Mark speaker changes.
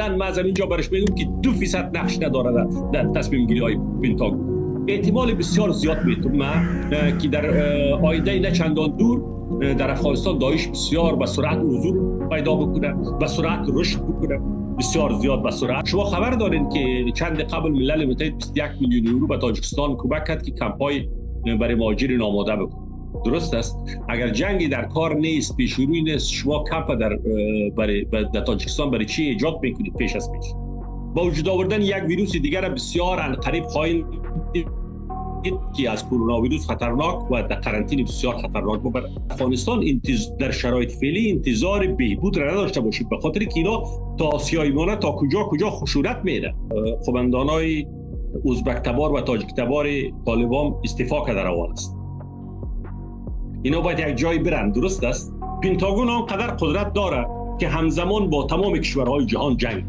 Speaker 1: ما از اینجا برش میگم که 2% نقش نداره در تصمیم گیری های پنتاگون. احتمال بسیار زیاد میتونم که در آینده نه چندان دور در افغانستان داعش بسیار به سرعت حضور پیدا بکنه، به سرعت رشد بکنه، بسیار زیاد به سرعت. شما خبر دارین که چند قبل ملل متحد 21 میلیون یورو به تاجیکستان کمک کرد که کمپای برای مهاجرین آماده بکنه. درست است. اگر جنگی در کار نیست، پیشروی نیست، شما کمپ در تاجیکستان برای چی ایجاد میکنید پیش از پیش؟ با وجود آوردن یک ویروس دیگر بسیار قریب خواهیم که از کرونا ویروس خطرناک و در قرنطینه بسیار خطرناک ببره. افغانستان در شرایط فعلی انتظار بهبود را نداشته باشید، به خاطر که اینا تا آسیای ما تا کجا خشونت میده. خبندانای ازبک تبار و تاجیک تبار طالبان استعفا کرده روان است. اینا باید یک جای برن. درست است. پنتاگون آنقدر قدرت داره که همزمان با تمام کشورهای جهان جنگ